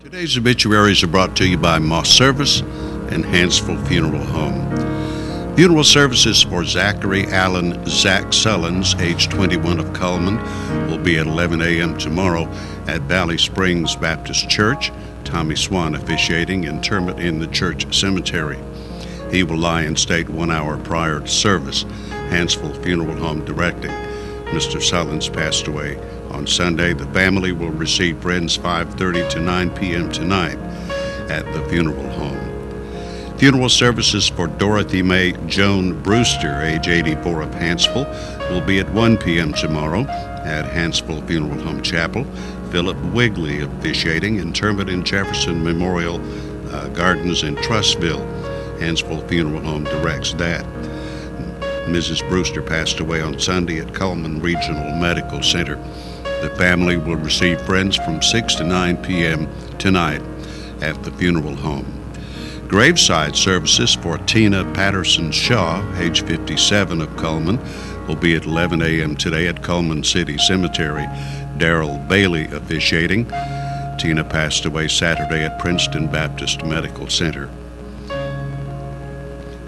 Today's obituaries are brought to you by Moss Service and Hansville Funeral Home. Funeral services for Zachary Allen Zach Sullins, age 21 of Cullman, will be at 11 a.m. tomorrow at Valley Springs Baptist Church. Tommy Swan officiating, interment in the church cemetery. He will lie in state 1 hour prior to service. Hansville Funeral Home directing. Mr. Sullins passed away on Sunday. The family will receive friends 5:30 to 9 p.m. tonight at the funeral home. Funeral services for Dorothy Mae Joan Brewster, age 84 of Hansville, will be at 1 p.m. tomorrow at Hansville Funeral Home Chapel. Philip Wigley officiating, interment in Jefferson Memorial Gardens in Trussville. Hansville Funeral Home directs that. Mrs. Brewster passed away on Sunday at Cullman Regional Medical Center. The family will receive friends from 6 to 9 p.m. tonight at the funeral home. Graveside services for Tina Patterson Shaw, age 57 of Cullman, will be at 11 a.m. today at Cullman City Cemetery. Darrell Bailey officiating. Tina passed away Saturday at Princeton Baptist Medical Center.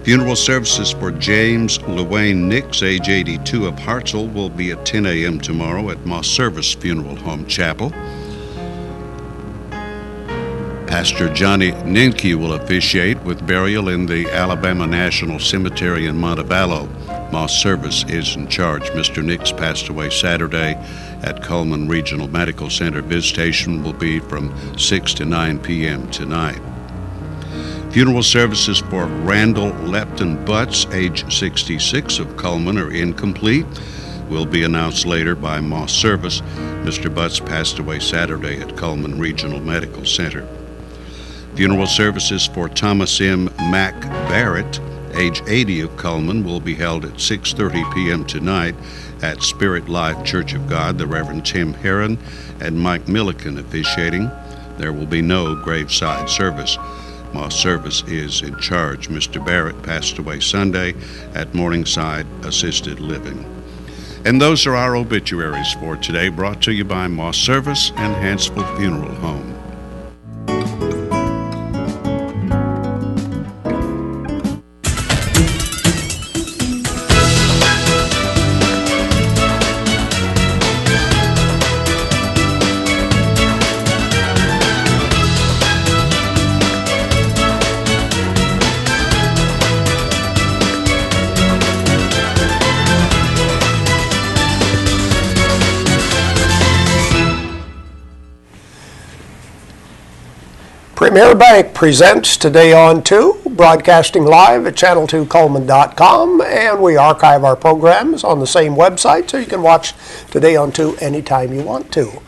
Funeral services for James Llewayne Nix, age 82 of Hartselle, will be at 10 a.m. tomorrow at Moss Service Funeral Home Chapel. Pastor Johnny Ninke will officiate with burial in the Alabama National Cemetery in Montevallo. Moss Service is in charge. Mr. Nix passed away Saturday at Cullman Regional Medical Center. Visitation will be from 6 to 9 p.m. tonight. Funeral services for Randall Lepton Butts, age 66 of Cullman, are incomplete. Will be announced later by Moss Service. Mr. Butts passed away Saturday at Cullman Regional Medical Center. Funeral services for Thomas M. Mack Barrett, age 80 of Cullman, will be held at 6:30 p.m. tonight at Spirit Life Church of God. The Reverend Tim Heron and Mike Milliken officiating. There will be no graveside service. Moss Service is in charge. Mr. Barrett passed away Sunday at Morningside Assisted Living. And those are our obituaries for today, brought to you by Moss Service and Hansville Funeral Home. Premier Bank presents Today on 2, broadcasting live at channel2coleman.com, and we archive our programs on the same website, so you can watch Today on 2 anytime you want to.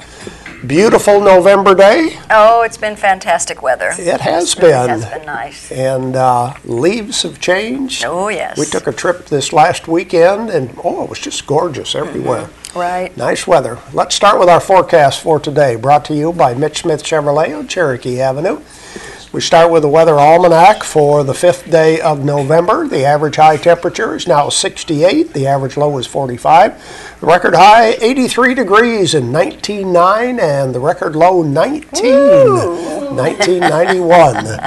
Beautiful November day. Oh, it's been fantastic weather. It has really been. has been nice. And leaves have changed. Oh, yes. We took a trip this last weekend, and it was just gorgeous everywhere. Right. Nice weather. Let's start with our forecast for today, brought to you by Mitch Smith Chevrolet on Cherokee Avenue. We start with the weather almanac for the 5th day of November. The average high temperature is now 68. The average low is 45. The record high, 83 degrees in 1909, and the record low, 1991.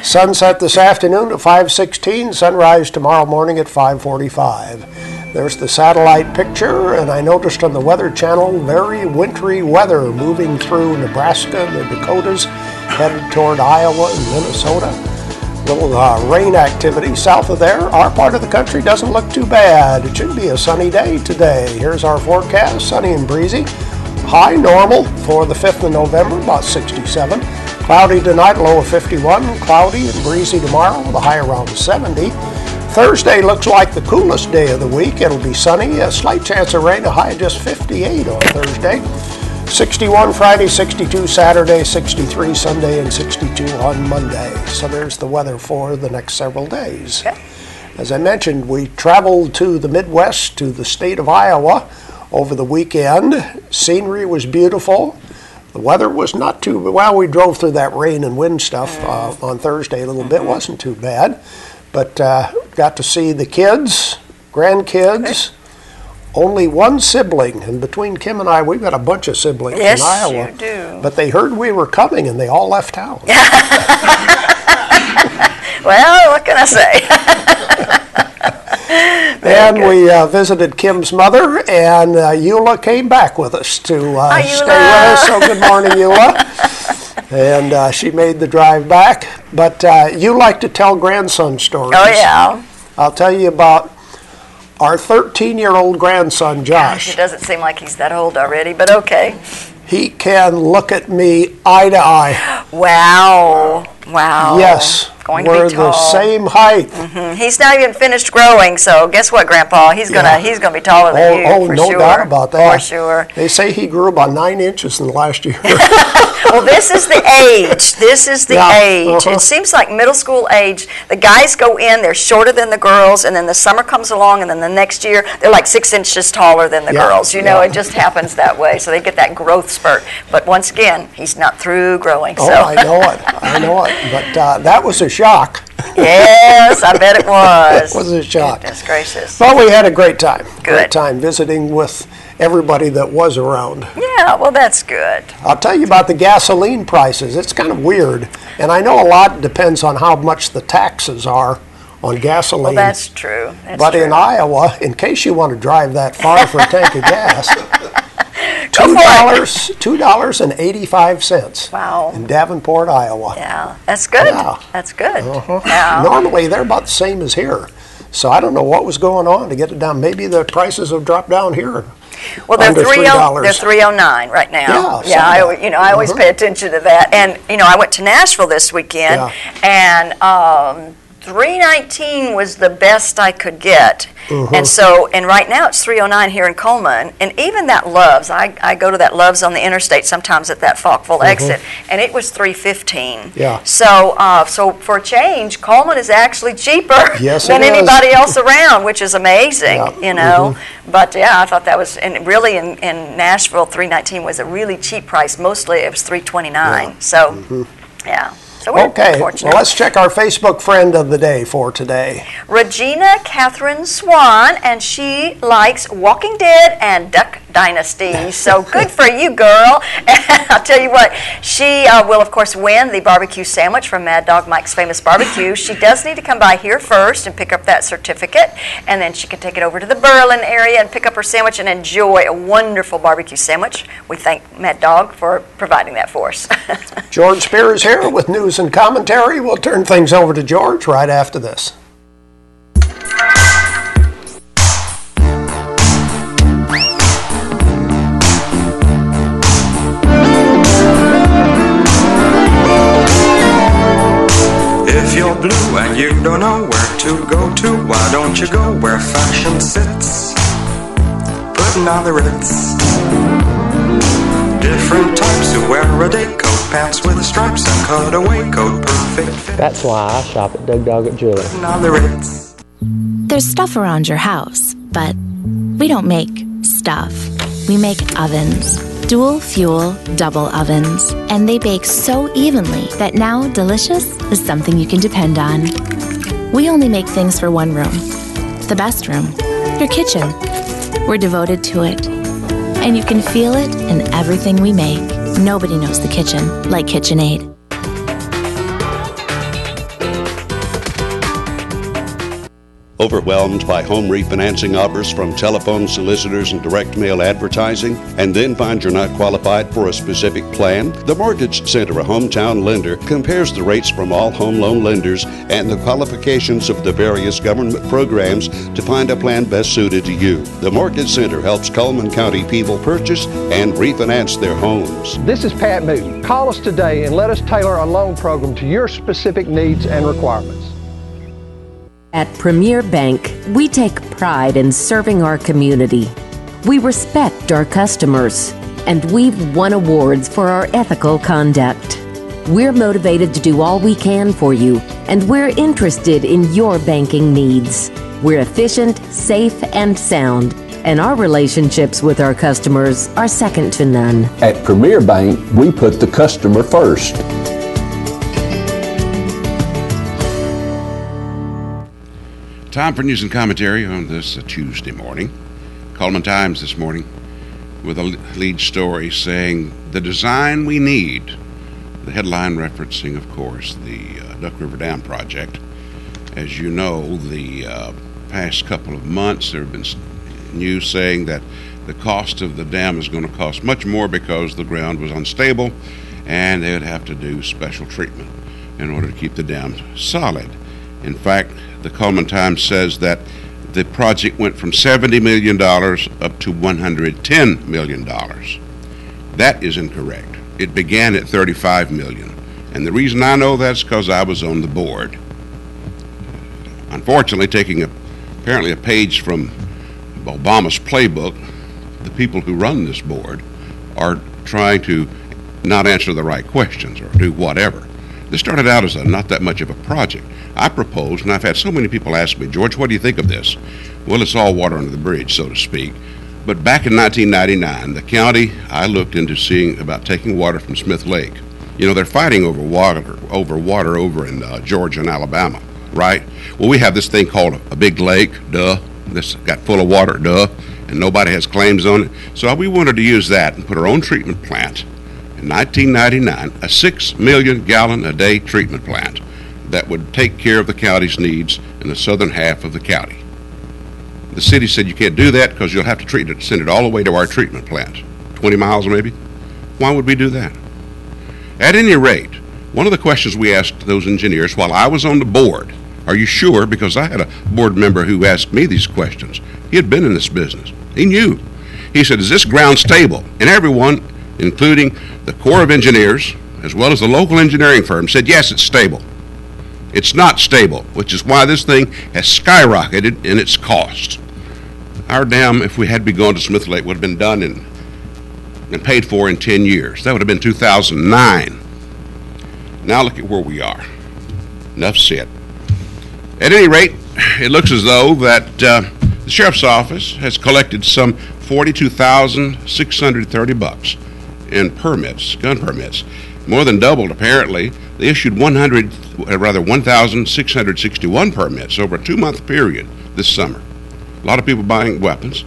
Sunset this afternoon at 5:16. Sunrise tomorrow morning at 5:45. There's the satellite picture, and I noticed on the Weather Channel very wintry weather moving through Nebraska and the Dakotas, headed toward Iowa and Minnesota. Little rain activity south of there. Our part of the country doesn't look too bad. It should be a sunny day today. Here's our forecast, sunny and breezy. High normal for the 5th of November, about 67. Cloudy tonight, low of 51. Cloudy and breezy tomorrow with a high around 70. Thursday looks like the coolest day of the week. It'll be sunny, a slight chance of rain, a high of just 58 on Thursday. 61 Friday, 62 Saturday, 63 Sunday, and 62 on Monday. So there's the weather for the next several days. Okay. As I mentioned, we traveled to the Midwest, to the state of Iowa over the weekend. Scenery was beautiful. The weather was not too, well, we drove through that rain and wind stuff on Thursday a little bit. Wasn't too bad. But got to see the kids, grandkids, only one sibling, and between Kim and I, we've got a bunch of siblings Yes, in Iowa. you do. But they heard we were coming and they all left town. Well, what can I say? And we visited Kim's mother, and Eula came back with us to stay with us. So good morning, Eula. And she made the drive back. But you like to tell grandson stories. Oh, yeah. I'll tell you about our 13-year-old grandson, Josh. Gosh, it doesn't seem like he's that old already, but okay. He can look at me eye to eye. Wow. Wow. Yes. Going we're to be tall. the same height. He's not even finished growing, so guess what, Grandpa? He's gonna be taller than you. Oh, for no sure. doubt about that. For sure. They say he grew about 9 inches in the last year. Well, this is the age. This is the age. It seems like middle school age. The guys go in, they're shorter than the girls, and then the summer comes along, and then the next year they're like 6 inches taller than the girls. You know, it just happens that way. So they get that growth spurt. But once again, he's not through growing. Oh, so. I know it. But that was a shock. Yes, I bet it was. It was a shock. Goodness gracious. Well, we had a great time. Good. Great time visiting with everybody that was around. Yeah, well, that's good. I'll tell you about the gasoline prices. It's kind of weird. And I know a lot depends on how much the taxes are on gasoline. Well, that's true. But in Iowa, in case you want to drive that far for a tank of gas, $2.85. Wow. In Davenport, Iowa. Yeah, that's good. Yeah. That's good. Yeah. Normally, they're about the same as here. So I don't know what was going on to get it down. Maybe the prices have dropped down here. Well, they're under $3. They're $3.09 right now. Yeah, I always pay attention to that. And I went to Nashville this weekend, and $3.19 was the best I could get. And right now it's $3.09 here in Coleman. And even that Love's, I go to that Love's on the interstate sometimes at that Falkville exit, and it was $3.15. Yeah. So for a change, Coleman is actually cheaper than anybody else around, which is amazing, But yeah, I thought that was, and really in Nashville, $3.19 was a really cheap price. Mostly it was $3.29. Yeah. So, yeah. So we're fortunate. Well, let's check our Facebook friend of the day for today. Regina Catherine Swan, and she likes Walking Dead and Duck Dynasty. So good for you, girl. And I'll tell you what, she will, of course, win the barbecue sandwich from Mad Dog Mike's Famous Barbecue. She does need to come by here first and pick up that certificate, and then she can take it over to the Berlin area and pick up her sandwich and enjoy a wonderful barbecue sandwich. We thank Mad Dog for providing that for us. George Spears here with news and commentary. We'll turn things over to George right after this. If you're blue and you don't know where to go to, why don't you go where fashion sits? Putting on the Ritz. Different types who wear a day coat, pants with stripes and cutaway coat, perfect fit. That's why I shop at Doug Doggett Jewelry. Putting on the Ritz. There's stuff around your house, but we don't make stuff. We make ovens. Dual fuel, double ovens. And they bake so evenly that now delicious is something you can depend on. We only make things for one room. The best room. Your kitchen. We're devoted to it. And you can feel it in everything we make. Nobody knows the kitchen like KitchenAid. Overwhelmed by home refinancing offers from telephone solicitors and direct mail advertising, and then find you're not qualified for a specific plan? The Mortgage Center, a hometown lender, compares the rates from all home loan lenders and the qualifications of the various government programs to find a plan best suited to you. The Mortgage Center helps Cullman County people purchase and refinance their homes. This is Pat Newton. Call us today and let us tailor a loan program to your specific needs and requirements. At Premier Bank, we take pride in serving our community. We respect our customers, and we've won awards for our ethical conduct. We're motivated to do all we can for you, and we're interested in your banking needs. We're efficient, safe, and sound, and our relationships with our customers are second to none. At Premier Bank, we put the customer first. Time for news and commentary on this Tuesday morning. Coleman Times this morning with a lead story saying the design we need, the headline referencing, of course, the Duck River Dam project. As you know, the past couple of months there have been news saying that the cost of the dam is going to cost much more because the ground was unstable and they would have to do special treatment in order to keep the dam solid. In fact, the Coleman Times says that the project went from $70 million up to $110 million. That is incorrect. It began at $35 million. And the reason I know that is because I was on the board. Unfortunately, taking apparently a page from Obama's playbook, the people who run this board are trying to not answer the right questions or do whatever. This started out as not that much of a project. I proposed, and I've had so many people ask me, George, what do you think of this? Well, it's all water under the bridge, so to speak. But back in 1999, the county, I looked into seeing about taking water from Smith Lake. You know, they're fighting over water over in Georgia and Alabama, right? Well, we have this thing called a big lake, duh. This got full of water, duh, and nobody has claims on it. So we wanted to use that and put our own treatment plant. In 1999, a 6 million gallon a day treatment plant that would take care of the county's needs in the southern half of the county. The city said you can't do that because you'll have to send it all the way to our treatment plant, 20 miles maybe. Why would we do that? At any rate, one of the questions we asked those engineers while I was on the board, are you sure? Because I had a board member who asked me these questions. He had been in this business. He knew. He said, is this ground stable? And everyone, including the Corps of Engineers, as well as the local engineering firm, said, yes, it's stable. It's not stable, which is why this thing has skyrocketed in its cost. Our dam, if we had begun to Smith Lake, would have been done and paid for in 10 years. That would have been 2009. Now look at where we are. Enough said. At any rate, it looks as though that the sheriff's office has collected some $42,630 in permits, gun permits. More than doubled, apparently. They issued 1,661 permits over a 2-month period this summer. A lot of people buying weapons.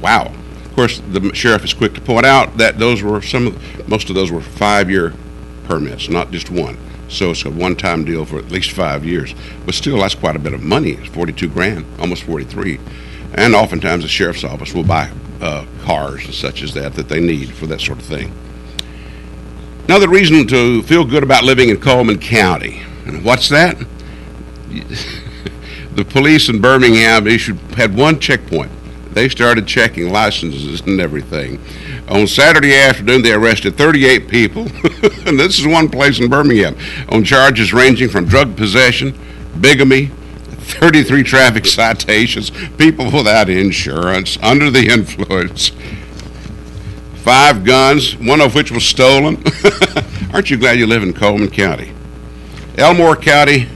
Wow. Of course, the sheriff is quick to point out that most of those were 5-year permits, not just one. So it's a one-time deal for at least 5 years. But still, that's quite a bit of money. It's 42 grand, almost 43. And oftentimes the sheriff's office will buy cars and such as that they need for that sort of thing. Another reason to feel good about living in Coleman County. And what's that? The police in Birmingham had one checkpoint. They started checking licenses and everything. On Saturday afternoon, they arrested 38 people, and this is one place in Birmingham, on charges ranging from drug possession, bigamy, 33 traffic citations, people without insurance, under the influence, 5 guns, one of which was stolen. Aren't you glad you live in Coleman County? Elmore County,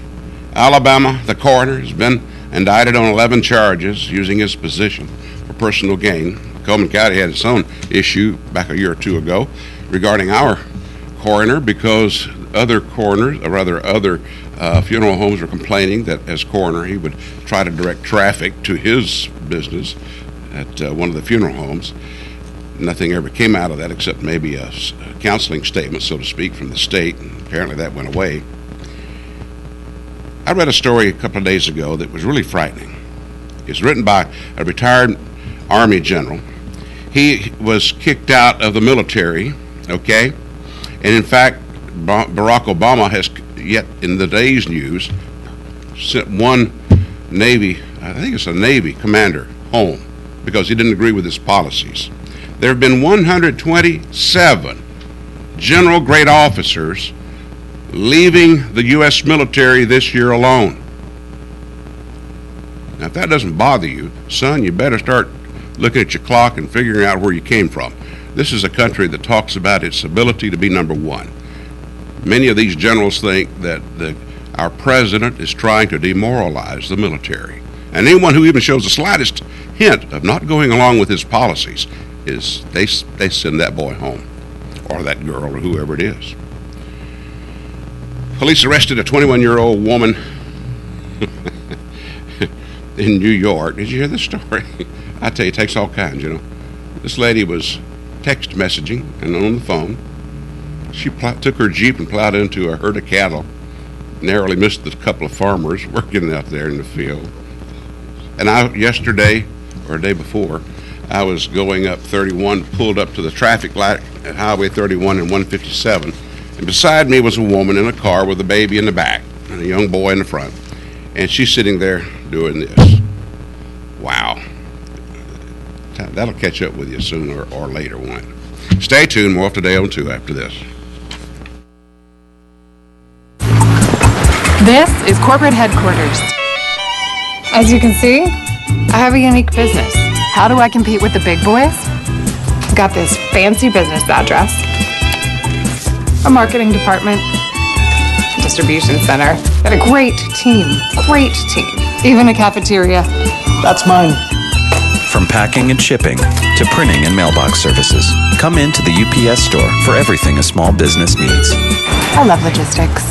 Alabama, the coroner has been indicted on 11 charges using his position for personal gain. Coleman County had its own issue back a year or two ago regarding our coroner because other funeral homes were complaining that as coroner he would try to direct traffic to his business at one of the funeral homes. Nothing ever came out of that except maybe a counseling statement, so to speak, from the state, and apparently that went away. I read a story a couple of days ago that was really frightening. It's written by a retired Army general. He was kicked out of the military, okay? And in fact, Barack Obama has yet in the day's news sent one Navy, I think it's a Navy commander, home because he didn't agree with his policies. There have been 127 general grade officers leaving the U.S. military this year alone. Now, if that doesn't bother you, son, you better start looking at your clock and figuring out where you came from. This is a country that talks about its ability to be number one. Many of these generals think that our president is trying to demoralize the military. And anyone who even shows the slightest hint of not going along with his policies is they send that boy home, or that girl, or whoever it is. Police arrested a 21-year-old woman in New York. Did you hear this story? I tell you, it takes all kinds, you know. This lady was text messaging and on the phone. She took her Jeep and plowed into a herd of cattle. Narrowly missed a couple of farmers working out there in the field. And yesterday, or a day before, I was going up 31, pulled up to the traffic light at Highway 31 and 157. And beside me was a woman in a car with a baby in the back and a young boy in the front. And she's sitting there doing this. Wow. That'll catch up with you sooner or later, won't it? Stay tuned. More Today on 2 after this. This is corporate headquarters. As you can see, I have a unique business. How do I compete with the big boys? Got this fancy business address, a marketing department, distribution center, got a great team, even a cafeteria. That's mine. From packing and shipping to printing and mailbox services, come into the UPS store for everything a small business needs. I love logistics.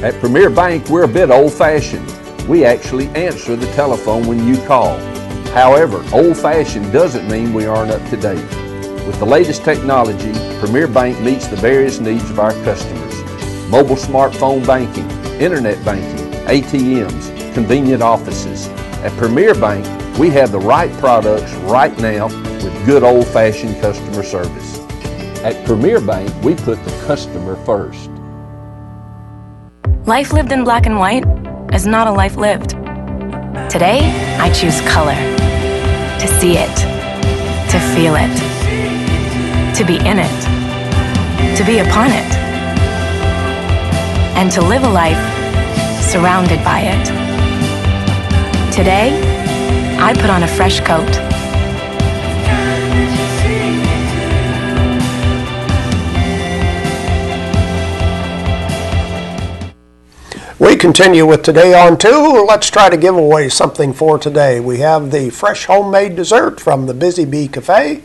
At Premier Bank, we're a bit old-fashioned. We actually answer the telephone when you call. However, old-fashioned doesn't mean we aren't up to date. With the latest technology, Premier Bank meets the various needs of our customers. Mobile smartphone banking, internet banking, ATMs, convenient offices. At Premier Bank, we have the right products right now with good old-fashioned customer service. At Premier Bank, we put the customer first. Life lived in black and white is not a life lived. Today, I choose color. To see it. To feel it. To be in it. To be upon it. And to live a life surrounded by it. Today, I put on a fresh coat. We continue with Today on 2. Let's try to give away something for today. We have the fresh homemade dessert from the Busy Bee Cafe.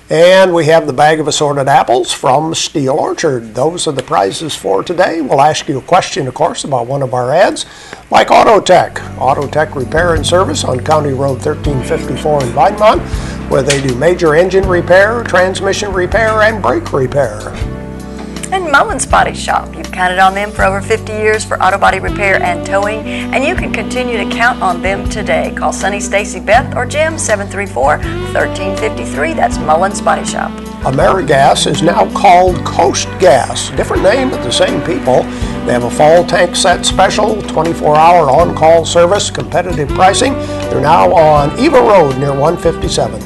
And we have the bag of assorted apples from Steel Orchard. Those are the prizes for today. We'll ask you a question, of course, about one of our ads, like Autotech. Autotech Repair and Service on County Road 1354 in Vinemont, where they do major engine repair, transmission repair, and brake repair. And Mullins Body Shop. You've counted on them for over 50 years for auto body repair and towing, and you can continue to count on them today. Call Sunny, Stacy, Beth, or Jim, 734-1353. That's Mullins Body Shop. AmeriGas is now called Coast Gas. Different name, but the same people. They have a fall tank set special, 24-hour on-call service, competitive pricing. They're now on Eva Road near 157.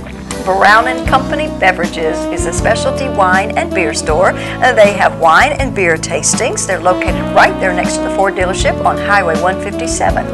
Brown & Company Beverages is a specialty wine and beer store. They have wine and beer tastings. They're located right there next to the Ford dealership on Highway 157.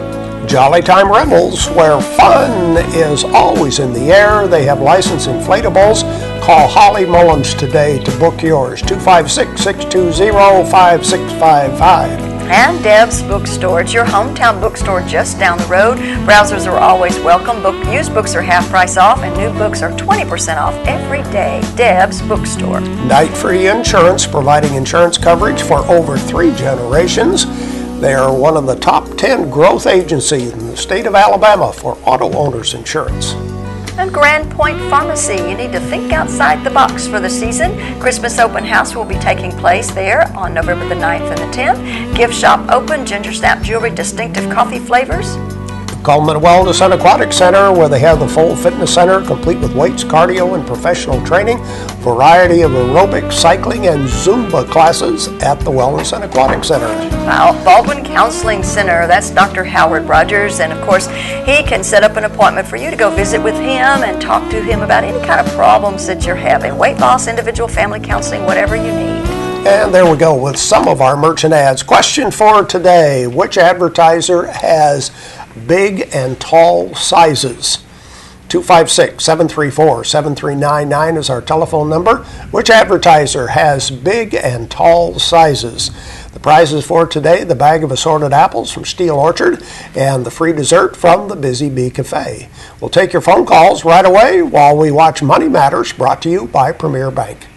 Jolly Time Rebels, where fun is always in the air. They have licensed inflatables. Call Holly Mullins today to book yours, 256-620-5655. And Deb's Bookstore. It's your hometown bookstore just down the road. Browsers are always welcome. Used books are half price off, and new books are 20% off every day. Deb's Bookstore. Night Free Insurance, providing insurance coverage for over 3 generations. They are one of the top 10 growth agencies in the state of Alabama for auto owners insurance. And Grand Point Pharmacy. You need to think outside the box for the season. Christmas open house will be taking place there on November the 9th and the 10th. Gift shop open, ginger snap jewelry, distinctive coffee flavors. Coleman Wellness and Aquatic Center, where they have the full fitness center complete with weights, cardio, and professional training. Variety of aerobic, cycling, and Zumba classes at the Wellness and Aquatic Center. Baldwin Counseling Center, that's Dr. Howard Rogers, and of course he can set up an appointment for you to go visit with him and talk to him about any kind of problems that you're having. Weight loss, individual, family counseling, whatever you need. And there we go with some of our merchant ads. Question for today: which advertiser has big and tall sizes? 256-734-7399 is our telephone number. Which advertiser has big and tall sizes? The prizes for today, the bag of assorted apples from Steel Orchard and the free dessert from the Busy Bee Cafe. We'll take your phone calls right away while we watch Money Matters, brought to you by Premier Bank.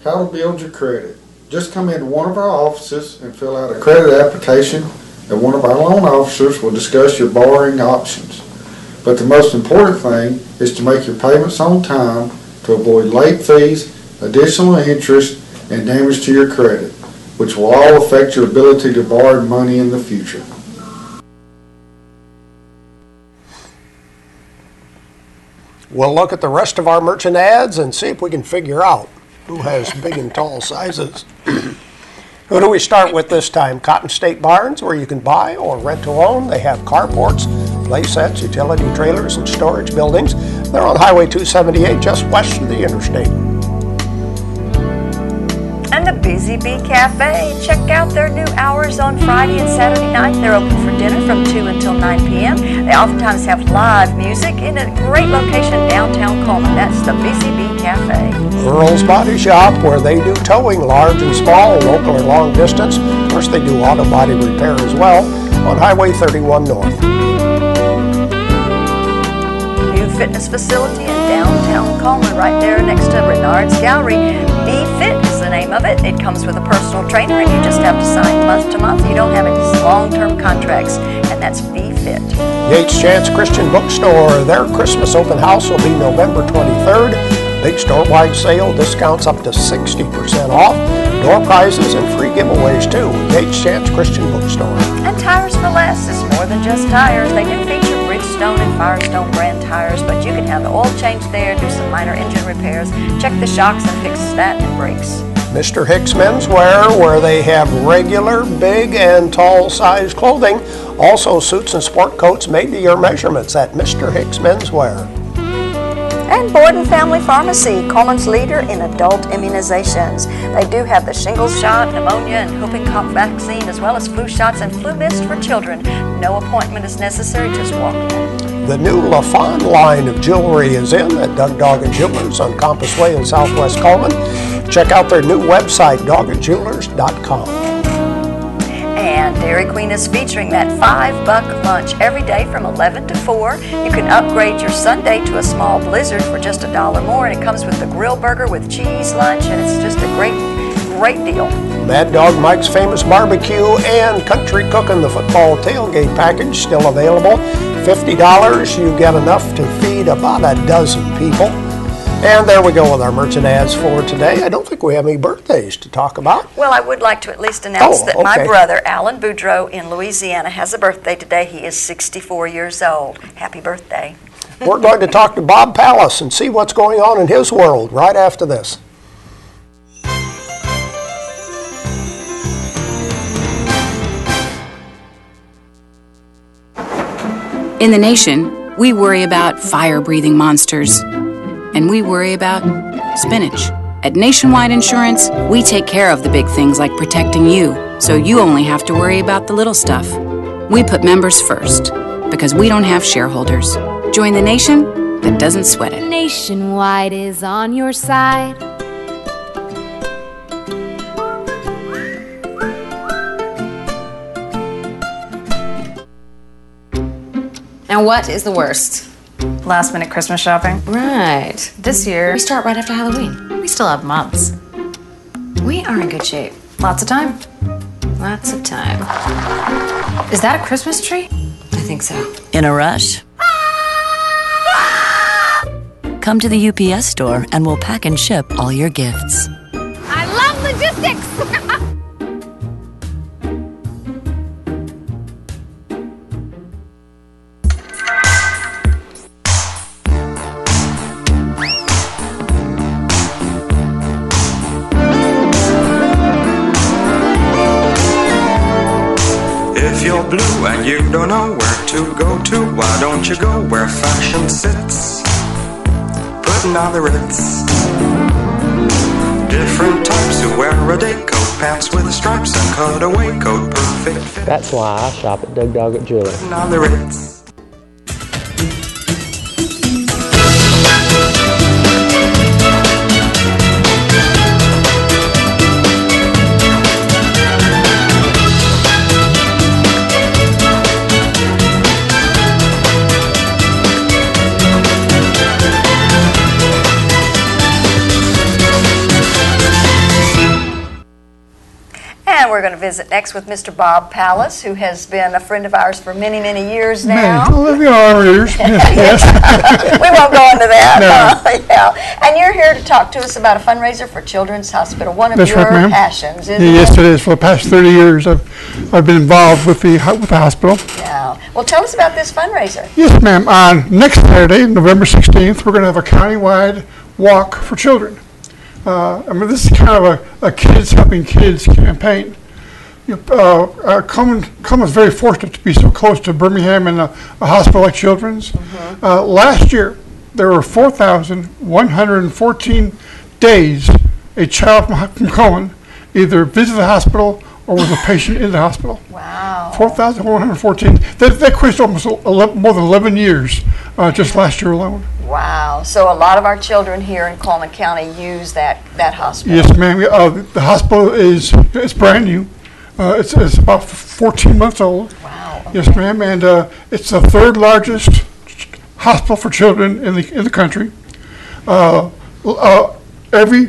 How to build your credit. Just come into one of our offices and fill out a credit application, and one of our loan officers will discuss your borrowing options. But the most important thing is to make your payments on time to avoid late fees, additional interest, and damage to your credit, which will all affect your ability to borrow money in the future. We'll look at the rest of our merchant ads and see if we can figure out who has big and tall sizes. Who do we start with this time? Cotton State Barns, where you can buy or rent to own. They have carports, play sets, utility trailers, and storage buildings. They're on Highway 278, just west of the interstate. And the Busy Bee Cafe. Check out their new hours on Friday and Saturday night. They're open for dinner from 2 until 9 p.m. They oftentimes have live music in a great location downtown Coleman. That's the Busy Bee Cafe. Earl's Body Shop, where they do towing, large and small, local or long distance. Of course, they do auto body repair as well on Highway 31 North. New fitness facility in downtown Coleman, right there next to Renard's Gallery. B-Fit is the name of it. It comes with a personal trainer, and you just have to sign month to month. You don't have any long-term contracts, and that's B-Fit. Yates Chance Christian Bookstore, their Christmas open house will be November 23rd. Big store-wide sale, discounts up to 60% off, door prizes and free giveaways too. Yates Chance Christian Bookstore. And Tires for Less is more than just tires. They do feature Bridgestone and Firestone brand tires, but you can have the oil change there, do some minor engine repairs, check the shocks and fix that and brakes. Mr. Hicks Menswear, where they have regular, big, and tall size clothing. Also suits and sport coats made to your measurements at Mr. Hicks Menswear. And Borden Family Pharmacy, Coleman's leader in adult immunizations. They do have the shingles shot, pneumonia, and whooping cough vaccine, as well as flu shots and flu mist for children. No appointment is necessary, just walk in. The new LaFon line of jewelry is in at Doug Doggett Jewelers on Compass Way in Southwest Coleman. Check out their new website, doggettjewelers.com. And Dairy Queen is featuring that $5 lunch every day from 11 to 4. You can upgrade your Sunday to a small blizzard for just $1 more, and it comes with the grill burger with cheese lunch, and it's just a great deal. Mad Dog Mike's Famous Barbecue and Country Cookin' the Football Tailgate Package still available. $50, you get enough to feed about a dozen people. And there we go with our merchant ads for today. I don't think we have any birthdays to talk about. Well, I would like to at least announce that my brother, Alan Boudreau in Louisiana, has a birthday today. He is 64 years old. Happy birthday. We're going to talk to Bob Palys and see what's going on in his world right after this. In the nation, we worry about fire-breathing monsters. And we worry about spinach. At Nationwide Insurance, we take care of the big things like protecting you, so you only have to worry about the little stuff. We put members first, because we don't have shareholders. Join the nation that doesn't sweat it. Nationwide is on your side. And what is the worst? Last minute Christmas shopping. Right. This year, we start right after Halloween. We still have months. We are in good shape. Lots of time. Lots of time. Is that a Christmas tree? I think so. In a rush? Come to the UPS store and we'll pack and ship all your gifts. I love logistics! If you're blue and you don't know where to go to, why don't you go where fashion sits? Putting on the Ritz. Different types who wear a day coat, pants with stripes and cutaway coat, perfect fit. That's why I shop at Doug Doggett Jewelers. Putting on the Ritz. we're going to visit next with Mr. Bob Palys, who has been a friend of ours for many, many years Man, now. I love your ears. Yes. We won't go into that. No. Yeah. And you're here to talk to us about a fundraiser for Children's Hospital, one of That's your right, ma'am. passions, isn't Yes, it? it is. For the past 30 years, I've been involved with the hospital. Yeah. Well, tell us about this fundraiser. Yes, ma'am. On next Saturday, November 16th, we're going to have a countywide walk for children. I mean, this is kind of a Kids Helping Kids campaign. Coleman is very fortunate to be so close to Birmingham and a hospital like Children's. Last year, there were 4,114 days a child from Coleman either visited the hospital or was a patient in the hospital. Wow. 4,114. That equates to almost more than 11 years just last year alone. Wow. So a lot of our children here in Coleman County use that hospital. Yes, ma'am. The hospital is brand new. It's about 14 months old. Wow. Okay. Yes, ma'am. And it's the third largest hospital for children in the country. All 7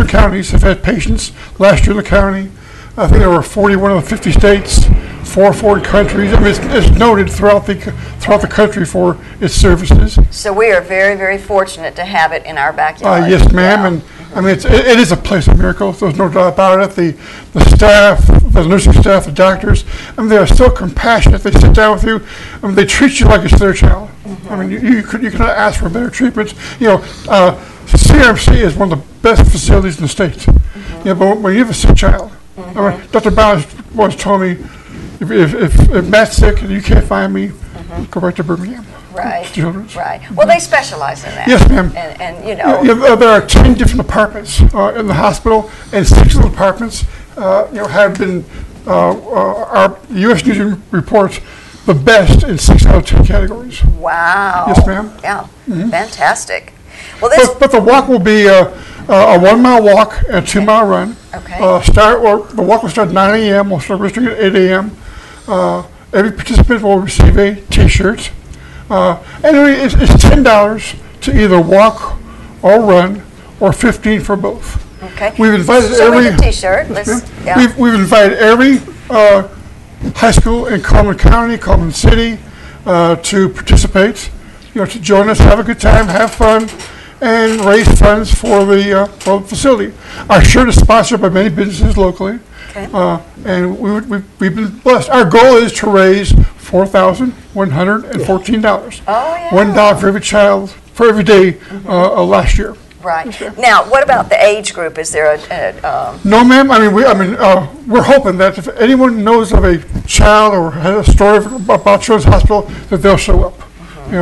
counties have had patients last year in the county. I think there were 41 of the 50 states, 4 foreign countries. I mean, it's noted throughout the country for its services. So we are very, very fortunate to have it in our backyard. Yes, ma'am. And I mean, it is a place of miracles. There's no doubt about it. The staff, the nursing staff, the doctors, I mean, they are so compassionate. They sit down with you. I mean, they treat you like it's their child. I mean, you cannot ask for better treatment. CMC is one of the best facilities in the state. But when you have a sick child, I mean, Dr. Bowers once told me, if Matt's sick and you can't find me, go right to Birmingham. Right. Children's. Right. Well, they specialize in that. Yes, ma'am. And there are 10 different departments in the hospital, and 6 of the departments, have been our U.S. News reports the best in 6 out of 10 categories. Wow. Yes, ma'am. Yeah. Fantastic. Well, but the walk will be a 1-mile walk and a 2-mile run. Okay. The walk will start at 9 a.m. We'll start registering at 8 a.m. Every participant will receive a T-shirt. And it's $10 to either walk or run, or $15 for both. Okay. We've invited with the T-shirt. We've invited every high school in Coleman County, Coleman City, to participate. To join us, have a good time, have fun, and raise funds for the facility. Our shirt is sponsored by many businesses locally, and we've been blessed. Our goal is to raise $4,114. Oh, yeah. $1 for every child for every day last year. Right. Now, what about the age group? Is there a No, ma'am. I mean, we're hoping that if anyone knows of a child or has a story about Children's Hospital, that they'll show up.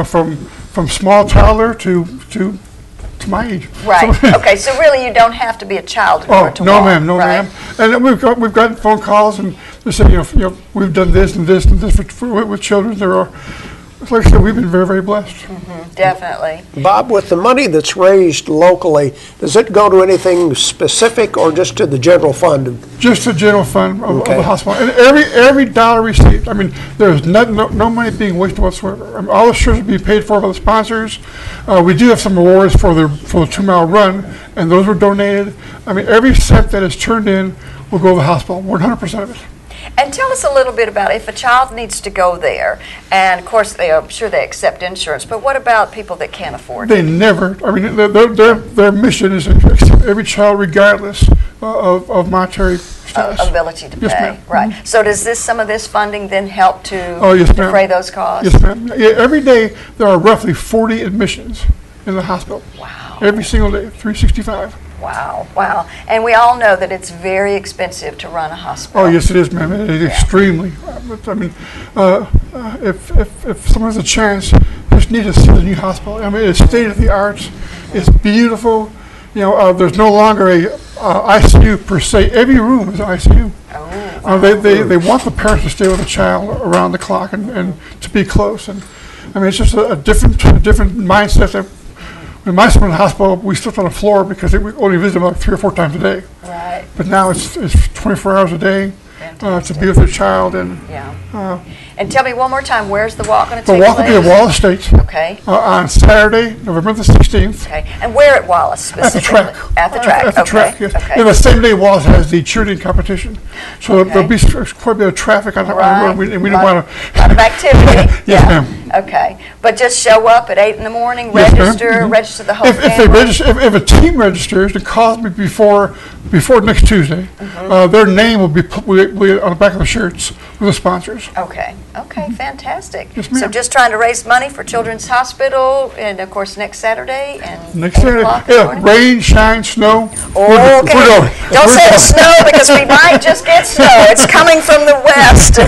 From small toddler to my age. Right. Okay. So really, you don't have to be a child in order to no, walk, ma'am. No, right? ma'am. And we've gotten phone calls and they say, we've done this and this and this with children. There are, like I said, we've been very, very blessed. Definitely. Bob, with the money that's raised locally, does it go to anything specific or just to the general fund? Just the general fund of the hospital. And every dollar received, I mean, there's no money being wasted whatsoever. I mean, all the shirts are being paid for by the sponsors. We do have some awards for the 2-mile run, and those were donated. I mean, every cent that is turned in will go to the hospital, 100% of it. And tell us a little bit about if a child needs to go there, and of course, I'm sure they accept insurance, but what about people that can't afford They it? never, I mean, their mission is to accept every child regardless of monetary status. Ability to Yes, pay, ma'am. right. So does some of this funding then help to Yes, ma'am. defray those costs? Yes, ma'am. Yeah, every day there are roughly 40 admissions in the hospital. Wow. Every single day, 365. Wow, wow. And we all know that it's very expensive to run a hospital. Oh, yes, it is, ma'am. It is extremely. I mean, if someone has a chance, just need to see the new hospital. I mean, it's state of the art. It's beautiful. There's no longer a ICU per se. Every room is an ICU. Oh, they want the parents to stay with the child around the clock and to be close. And I mean, it's just a different mindset. That when my son was in the hospital, we slept on the floor because we only visited about 3 or 4 times a day. Right. But now it's 24 hours a day. to be with their child. And and tell me one more time, where's the walk going to the take place? walk will be at Wallace State. Okay. On Saturday, November the 16th. Okay. And where at Wallace specifically? At the track. At the track. At the track, yes. Okay. And the same day Wallace has the cheerleading competition. So there'll be quite a bit of traffic on the road, and we don't want to... A lot of activity. Yes, ma'am. Okay. But just show up at 8 in the morning, Yes, register the whole if they if a team registers and calls me before next Tuesday, their name will be on the back of the shirts with the sponsors. Okay. Okay. Fantastic. Yes, ma'am. So just trying to raise money for Children's Hospital, and of course next Saturday and next Saturday. Rain, shine, snow. Oh, okay. Don't say the snow because we might just get snow. It's coming from the west.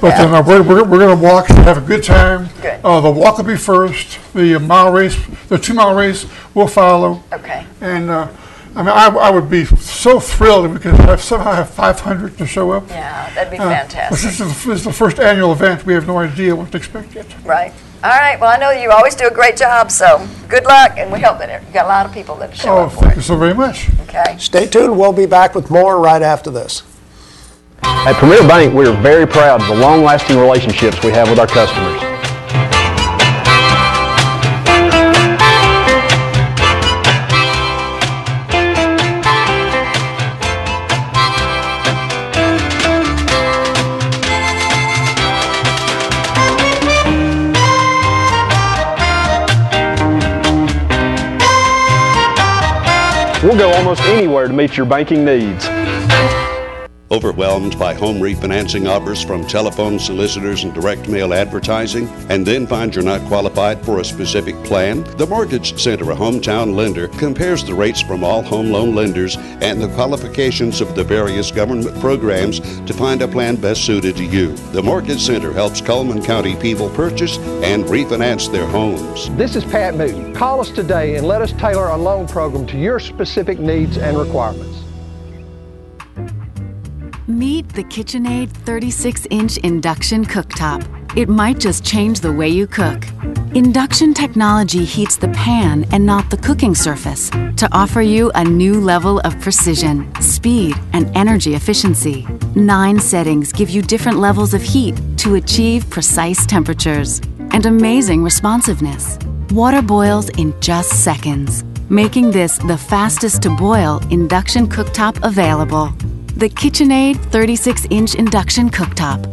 But then we're going to walk and have a good time. Good. The walk will be first. The mile race, the 2-mile race will follow. Okay. And I mean, I would be so thrilled if we could somehow have 500 to show up. Yeah, that'd be fantastic. This is the first annual event. We have no idea what to expect yet. Right. All right. Well, I know you always do a great job, so good luck, and we hope that you got a lot of people that show up for thank you so very much. Okay. Stay tuned. We'll be back with more right after this. At Premier Bank, we are very proud of the long-lasting relationships we have with our customers. We'll go almost anywhere to meet your banking needs. Overwhelmed by home refinancing offers from telephone solicitors and direct mail advertising, and then find you're not qualified for a specific plan? The Mortgage Center, a hometown lender, compares the rates from all home loan lenders and the qualifications of the various government programs to find a plan best suited to you. The Mortgage Center helps Coleman County people purchase and refinance their homes. This is Pat Moody. Call us today and let us tailor a loan program to your specific needs and requirements. Meet the KitchenAid 36-inch induction cooktop. It might just change the way you cook. Induction technology heats the pan and not the cooking surface to offer you a new level of precision, speed, and energy efficiency. 9 settings give you different levels of heat to achieve precise temperatures and amazing responsiveness. Water boils in just seconds, making this the fastest to boil induction cooktop available. The KitchenAid 36-inch induction cooktop.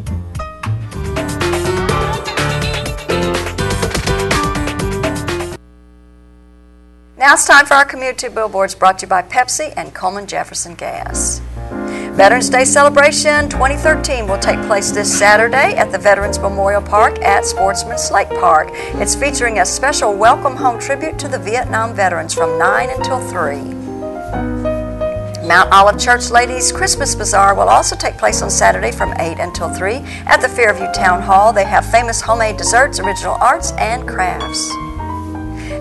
Now it's time for our community billboards brought to you by Pepsi and Coleman Jefferson Gas. Veterans Day Celebration 2013 will take place this Saturday at the Veterans Memorial Park at Sportsman's Lake Park. It's featuring a special welcome home tribute to the Vietnam veterans from 9 until 3. Mount Olive Church Ladies Christmas Bazaar will also take place on Saturday from 8 until 3 at the Fairview Town Hall. They have famous homemade desserts, original arts, and crafts.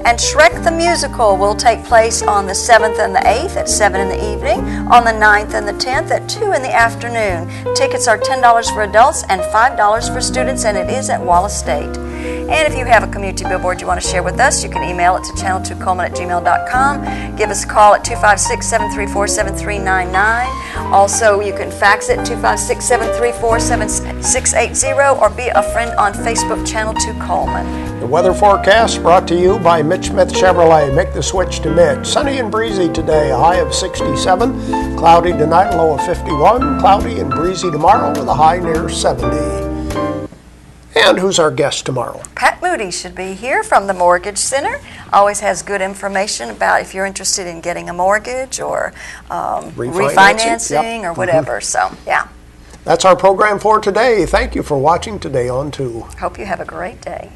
And Shrek the Musical will take place on the 7th and the 8th at 7 in the evening, on the 9th and the 10th at 2 in the afternoon. Tickets are $10 for adults and $5 for students, and it is at Wallace State. And if you have a community billboard you want to share with us, you can email it to channel2coleman@gmail.com. Give us a call at 256-734-7399. Also, you can fax it 256-734-7680 or be a friend on Facebook, Channel 2 Coleman. The weather forecast brought to you by Mitch Smith Chevrolet. Make the switch to Mitch. Sunny and breezy today, a high of 67. Cloudy tonight, low of 51. Cloudy and breezy tomorrow with a high near 70. And who's our guest tomorrow? Pat Moody should be here from the Mortgage Center. Always has good information about if you're interested in getting a mortgage or refinancing or whatever. So, yeah. That's our program for today. Thank you for watching Today on 2. Hope you have a great day.